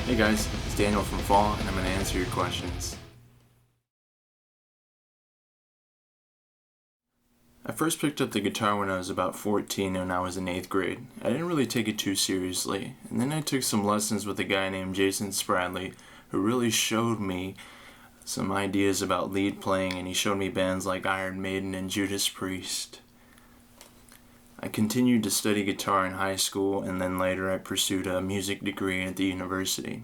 Hey guys, it's Daniel from Fall, and I'm going to answer your questions. I first picked up the guitar when I was about 14 and I was in 8th grade. I didn't really take it too seriously, and then I took some lessons with a guy named Jason Spradley who really showed me some ideas about lead playing, and he showed me bands like Iron Maiden and Judas Priest. I continued to study guitar in high school, and then later I pursued a music degree at the university.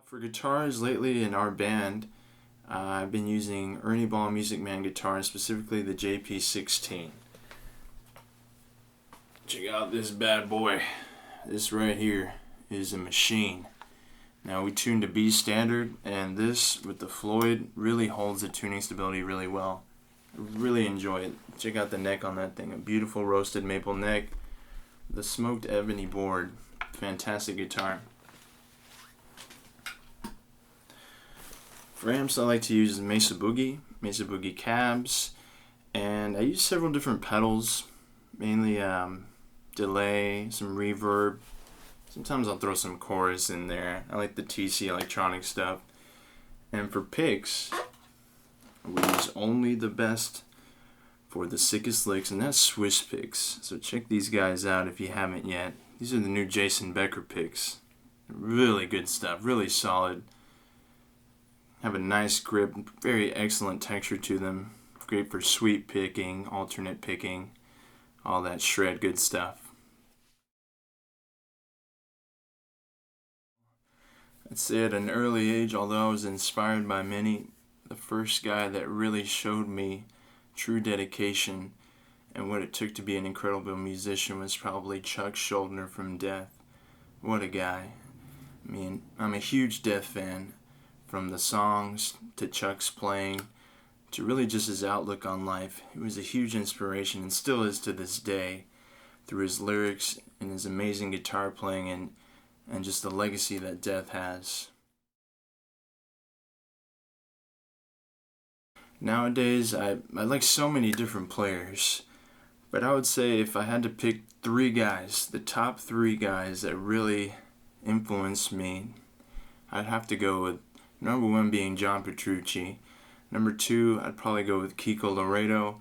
For guitars lately in our band, I've been using Ernie Ball Music Man guitars, specifically the JP16. Check out this bad boy. This right here is a machine. Now we tuned to B standard, and this with the Floyd really holds the tuning stability really well. I really enjoy it. Check out the neck on that thing, a beautiful roasted maple neck. The smoked ebony board, fantastic guitar. For amps, I like to use Mesa Boogie cabs, and I use several different pedals, mainly delay, some reverb. Sometimes I'll throw some chorus in there. I like the TC electronic stuff. And for picks, we use only the best for the sickest licks, and that's Swiss picks. So check these guys out if you haven't yet. These are the new Jason Becker picks. Really good stuff, really solid. Have a nice grip, very excellent texture to them. Great for sweep picking, alternate picking, all that shred good stuff. I'd say at an early age, although I was inspired by many, the first guy that really showed me true dedication and what it took to be an incredible musician was probably Chuck Schuldiner from Death. What a guy. I mean, I'm a huge Death fan. From the songs to Chuck's playing to really just his outlook on life. He was a huge inspiration and still is to this day through his lyrics and his amazing guitar playing and just the legacy that Death has. Nowadays, I like so many different players, but I would say if I had to pick three guys, the top three guys that really influenced me, I'd have to go with number one being John Petrucci. Number two, I'd probably go with Kiko Laredo.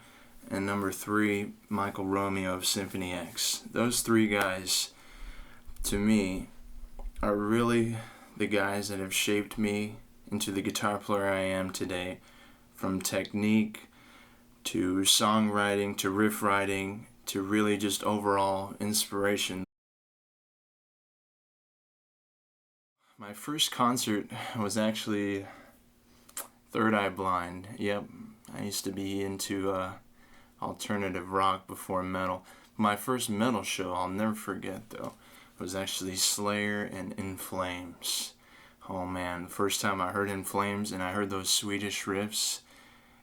And number three, Michael Romeo of Symphony X. Those three guys, to me, are really the guys that have shaped me into the guitar player I am today. From technique to songwriting to riff writing to really just overall inspiration. My first concert was actually Third Eye Blind. Yep, I used to be into alternative rock before metal. My first metal show, I'll never forget though, was actually Slayer and In Flames. Oh man, the first time I heard In Flames and I heard those Swedish riffs,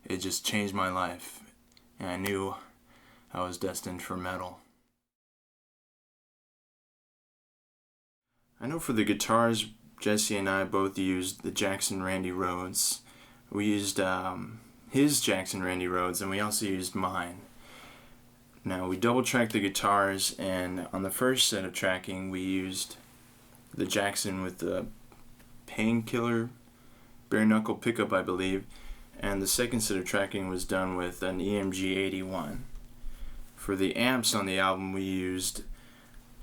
it just changed my life. And I knew I was destined for metal. I know for the guitars, Jesse and I both used the Jackson Randy Rhodes. We used his Jackson Randy Rhodes, and we also used mine. Now we double tracked the guitars, and on the first set of tracking we used the Jackson with the Painkiller bare knuckle pickup, I believe, and the second set of tracking was done with an EMG 81. For the amps on the album we used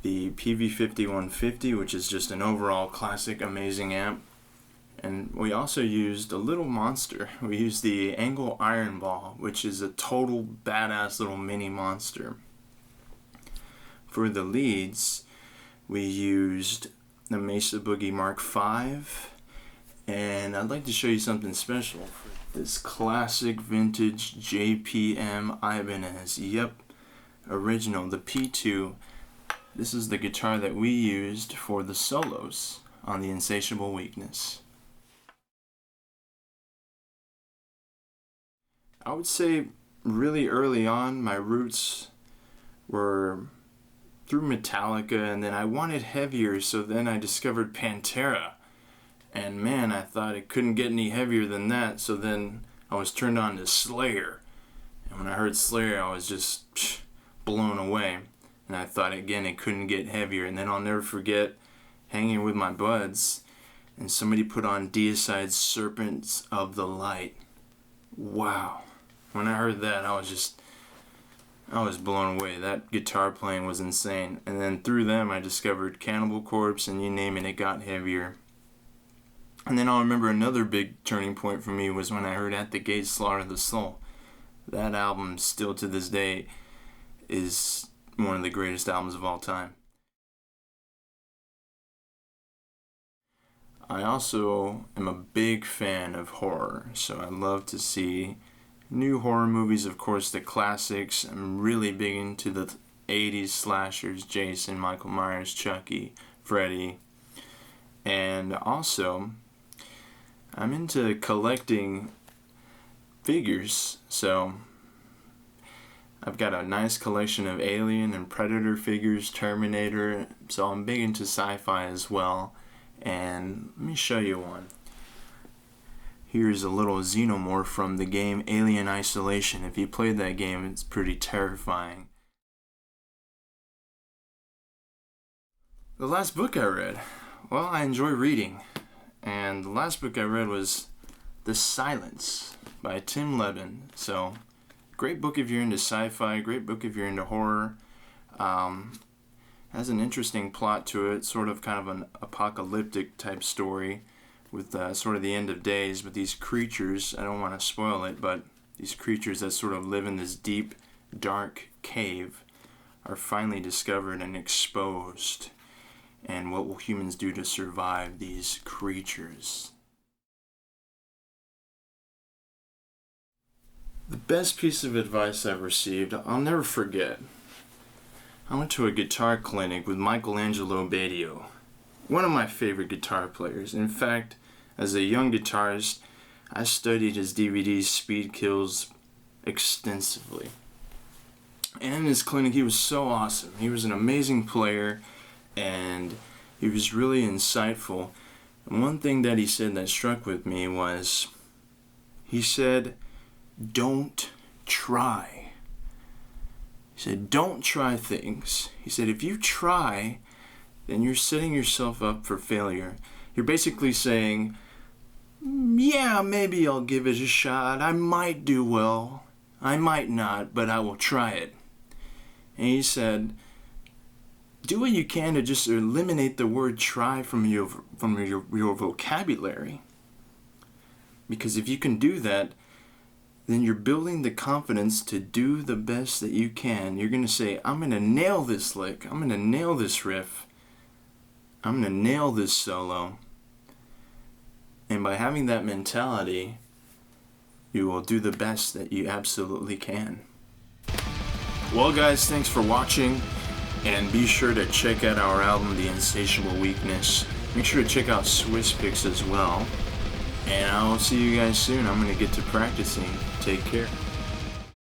the PV5150, which is just an overall classic amazing amp, and we also used a little monster. We used the Angle Iron Ball, which is a total badass little mini monster. For the leads we used the Mesa Boogie Mark V, and I'd like to show you something special for this classic vintage JPM Ibanez. Yep, original, the P2. This is the guitar that we used for the solos on the Insatiable Weakness. I would say really early on my roots were through Metallica, and then I wanted heavier, so then I discovered Pantera. And man, I thought it couldn't get any heavier than that, so then I was turned on to Slayer. And when I heard Slayer, I was just blown away. and I thought again it couldn't get heavier. And then I'll never forget hanging with my buds, and somebody put on Deicide's Serpents of the Light. Wow. When I heard that, I was blown away. That guitar playing was insane. And then through them, I discovered Cannibal Corpse, and you name it, it got heavier. And then I'll remember another big turning point for me was when I heard At the Gates Slaughter the Soul. That album, still to this day, is one of the greatest albums of all time. I also am a big fan of horror, so I love to see new horror movies, of course, the classics. I'm really big into the 80s slashers, Jason, Michael Myers, Chucky, Freddy. And also, I'm into collecting figures, so I've got a nice collection of Alien and Predator figures, Terminator, so I'm big into sci-fi as well. And let me show you one. Here's a little xenomorph from the game Alien Isolation. If you played that game, it's pretty terrifying. The last book I read, well, I enjoy reading. And the last book I read was The Silence by Tim Levin. So, great book if you're into sci-fi, great book if you're into horror. Has an interesting plot to it, sort of kind of an apocalyptic type story with sort of the end of days, but these creatures, I don't want to spoil it, but these creatures that sort of live in this deep, dark cave are finally discovered and exposed. And what will humans do to survive these creatures? The best piece of advice I've received, I'll never forget. I went to a guitar clinic with Michelangelo Badio, one of my favorite guitar players. In fact, as a young guitarist, I studied his DVDs, Speed Kills, extensively. And in his clinic, he was so awesome. He was an amazing player, and he was really insightful. And one thing that he said that struck with me was, he said, don't try. He said, don't try things. He said, if you try, then you're setting yourself up for failure. You're basically saying, yeah, maybe I'll give it a shot. I might do well. I might not, but I will try it. And he said, do what you can to just eliminate the word try from your vocabulary. Because if you can do that, then you're building the confidence to do the best that you can. You're going to say, I'm going to nail this lick. I'm going to nail this riff. I'm going to nail this solo. And by having that mentality, you will do the best that you absolutely can. Well, guys, thanks for watching. And be sure to check out our album, The Insatiable Weakness. Make sure to check out Swiss Picks as well. And I will see you guys soon. I'm going to get to practicing. Take care.